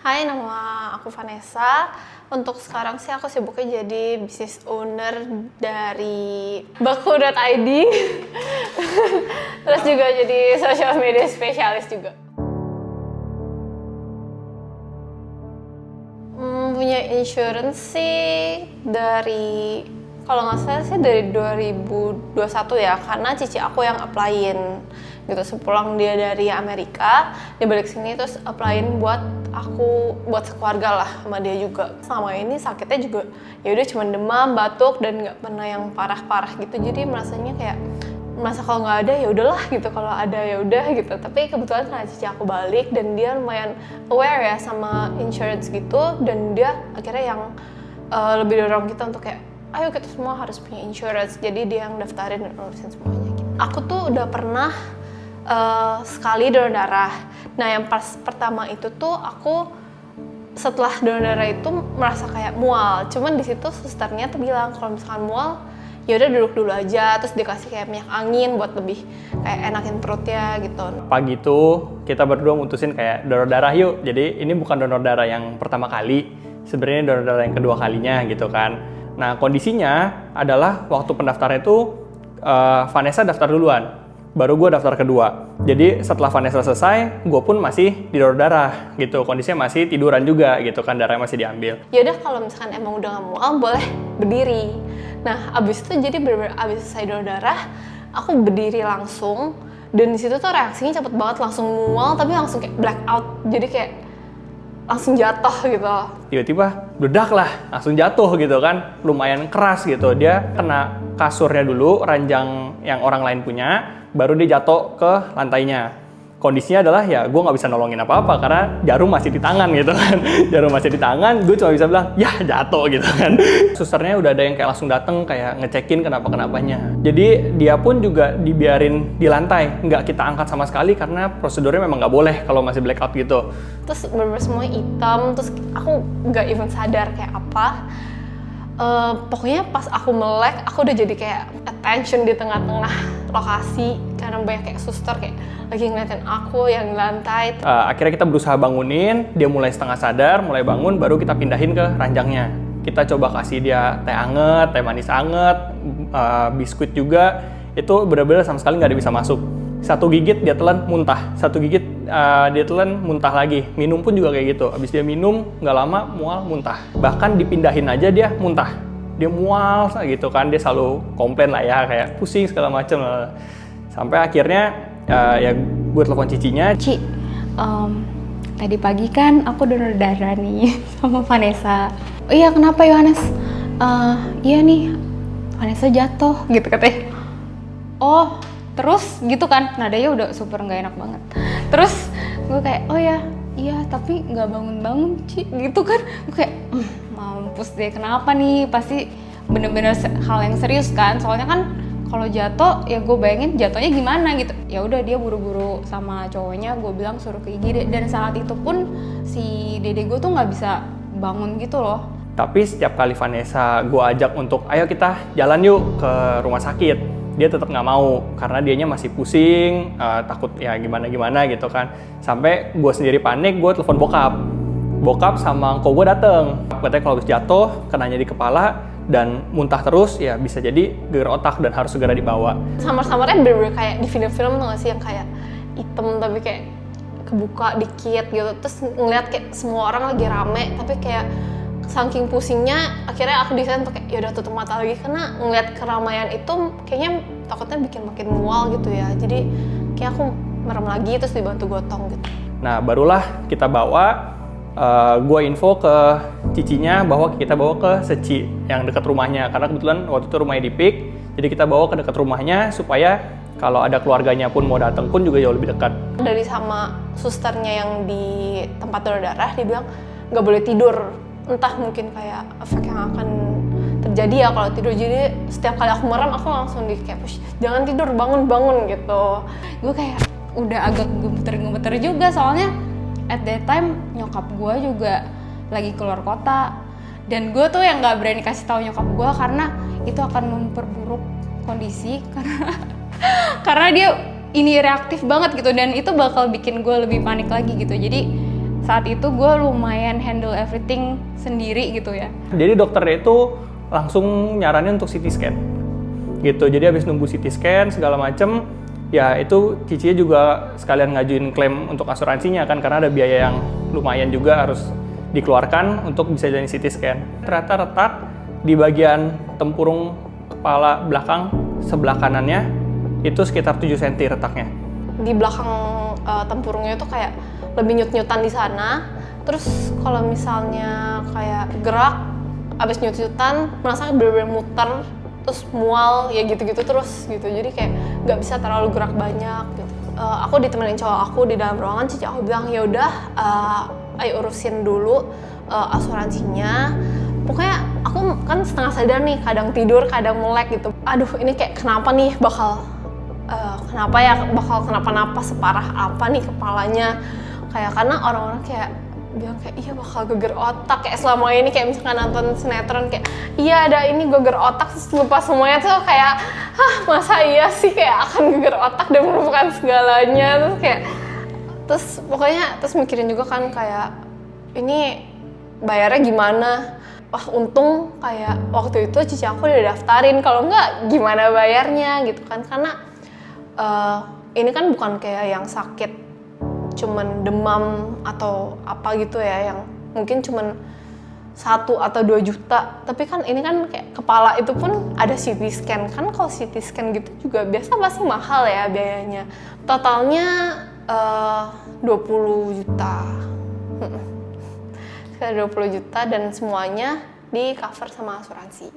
Hai, nama aku Vanessa. Untuk sekarang sih aku sibuknya jadi business owner dari Baku.id. Terus juga jadi social media spesialis juga. Punya insurance sih dari, kalau nggak salah sih dari 2021 ya, karena cici aku yang applyin gitu. Sepulang dia dari Amerika, dia balik sini terus applyin buat aku, buat sekeluarga lah sama dia juga. Selama ini sakitnya juga ya udah cuma demam, batuk, dan nggak pernah yang parah-parah gitu. Jadi merasanya kayak kalau nggak ada ya udahlah gitu, kalau ada ya udah gitu. Tapi kebetulan karena cici aku balik dan dia lumayan aware ya sama insurance gitu, dan dia akhirnya yang lebih dorong kita untuk kayak ayo kita semua harus punya insurance. Jadi dia yang daftarin dan urusin semuanya gitu. Aku tuh udah pernah sekali donor darah. Nah yang pas pertama itu tuh aku setelah donor darah itu merasa kayak mual. Cuman di situ susternya tuh bilang kalau misalkan mual ya udah duduk dulu aja, terus dikasih kayak minyak angin buat lebih kayak enakin perutnya gitu. Pagi itu kita berdua mutusin kayak donor darah yuk. Jadi ini bukan donor darah yang pertama kali, sebenarnya donor darah yang kedua kalinya gitu kan. Nah kondisinya adalah waktu pendaftaran itu Vanessa daftar duluan, baru gue daftar kedua. Jadi setelah Vanessa selesai, gue pun masih di donor darah gitu. Kondisinya masih tiduran juga gitu kan, darahnya masih diambil. Ya udah kalau misalkan emang udah gak mual boleh berdiri. Nah abis itu jadi bener-bener abis selesai donor darah, aku berdiri langsung. Dan di situ tuh reaksinya cepet banget, langsung mual tapi langsung kayak black out. Jadi kayak langsung jatuh gitu. Tiba-tiba bledak lah, langsung jatuh gitu kan. Lumayan keras gitu. Dia kena kasurnya dulu, ranjang yang orang lain punya, baru dia jatuh ke lantainya. Kondisinya adalah ya gue nggak bisa nolongin apa-apa karena jarum masih di tangan gitu kan. Jarum masih di tangan, gue cuma bisa bilang ya jatuh gitu kan. Susternya udah ada yang kayak langsung dateng kayak ngecekin kenapa-kenapanya. Jadi dia pun juga dibiarin di lantai, nggak kita angkat sama sekali karena prosedurnya memang nggak boleh kalau masih blackout gitu. Terus bener-bener semua hitam, terus aku nggak even sadar kayak apa. Pokoknya pas aku melek, aku udah jadi kayak attention di tengah-tengah lokasi karena banyak kayak suster kayak lagi ngeliatin aku yang di lantai. Akhirnya kita berusaha bangunin, dia mulai setengah sadar, mulai bangun, baru kita pindahin ke ranjangnya. Kita coba kasih dia teh anget, teh manis anget, biskuit juga. Itu benar-benar sama sekali nggak ada bisa masuk. Satu gigit dia telan muntah, satu gigit dia telan muntah lagi. Minum pun juga kayak gitu. Abis dia minum nggak lama mual muntah. Bahkan dipindahin aja dia muntah. Dia mual gitu kan, dia selalu komplain lah ya kayak pusing segala macem. Sampai akhirnya ya gue telepon cicinya. Ci, tadi pagi kan aku donor darah nih sama Vanessa. Oh iya kenapa Yohanes? Iya nih Vanessa jatuh gitu katanya. Oh terus gitu kan, nadanya udah super nggak enak banget. Terus gue kayak oh ya iya tapi nggak bangun-bangun Ci gitu kan. Gue kayak mampus deh, kenapa nih, pasti bener-bener hal yang serius kan, soalnya kan kalau jatuh ya gue bayangin jatuhnya gimana gitu. Ya udah dia buru-buru sama cowoknya, gue bilang suruh ke IGD, dan saat itu pun si dede gue tuh nggak bisa bangun gitu loh. Tapi setiap kali Vanessa gue ajak untuk ayo kita jalan yuk ke rumah sakit, dia tetap nggak mau karena dianya masih pusing, takut ya gimana gitu kan. Sampai gue sendiri panik, gue telepon bokap sama engkau gue dateng. Katanya kalau habis jatuh kenanya di kepala dan muntah terus ya bisa jadi geger otak dan harus segera dibawa. Samar-samarnya bener-bener kayak di film-film tuh gak sih yang kayak hitam tapi kayak kebuka dikit gitu. Terus ngeliat kayak semua orang lagi rame tapi kayak saking pusingnya akhirnya aku desain pakai ya udah tutup mata lagi karena ngeliat keramaian itu kayaknya takutnya bikin makin mual gitu ya. Jadi kayak aku merem lagi terus dibantu gotong gitu. Nah barulah kita bawa, gue info ke cicinya bahwa kita bawa ke Seci yang dekat rumahnya karena kebetulan waktu itu rumahnya di Pik, jadi kita bawa ke dekat rumahnya supaya kalau ada keluarganya pun mau datang pun juga jauh lebih dekat. Dari sama susternya yang di tempat donor darah dia bilang nggak boleh tidur, entah mungkin kayak efek yang akan terjadi ya kalau tidur. Jadi setiap kali aku merem aku langsung di kayak push, jangan tidur, bangun gitu. Gue kayak udah agak gemeter-gemeter juga soalnya at that time nyokap gue juga lagi keluar kota, dan gue tuh yang nggak berani kasih tahu nyokap gue karena itu akan memperburuk kondisi karena dia ini reaktif banget gitu, dan itu bakal bikin gue lebih panik lagi gitu. Jadi saat itu gue lumayan handle everything sendiri gitu ya. Jadi dokternya itu langsung nyaranin untuk CT scan gitu. Jadi habis nunggu CT scan segala macem, ya itu Cici juga sekalian ngajuin klaim untuk asuransinya kan, karena ada biaya yang lumayan juga harus dikeluarkan untuk bisa jadi CT scan. Ternyata retak di bagian tempurung kepala belakang sebelah kanannya itu sekitar 7 cm retaknya. Di belakang tempurungnya itu kayak lebih nyut-nyutan di sana. Terus kalau misalnya kayak gerak abis nyut-nyutan merasa bener-bener muter, terus mual ya gitu-gitu terus gitu. Jadi kayak nggak bisa terlalu gerak banyak gitu. Aku ditemenin cowok aku di dalam ruangan, cici aku bilang ya udah ayo urusin dulu asuransinya. Pokoknya aku kan setengah sadar nih, kadang tidur, kadang melek gitu. Aduh ini kayak kenapa nih bakal kenapa-napa separah apa nih kepalanya. Kayak karena orang-orang kayak bilang kayak iya bakal geger otak, kayak selama ini kayak misalkan nonton sinetron kayak iya ada ini geger otak terus lupa semuanya tuh kayak masa iya sih kayak akan geger otak dan melupakan segalanya. Terus pokoknya mikirin juga kan kayak ini bayarnya gimana. Wah untung kayak waktu itu cici aku udah daftarin, kalau enggak gimana bayarnya gitu kan, karena ini kan bukan kayak yang sakit cuman demam atau apa gitu ya yang mungkin cuman 1 atau 2 juta, tapi kan ini kan kayak kepala itu pun ada CT scan kan. Kalau CT scan gitu juga biasa pasti mahal ya biayanya. Totalnya 20 juta sekitar 20 juta dan semuanya di cover sama asuransi.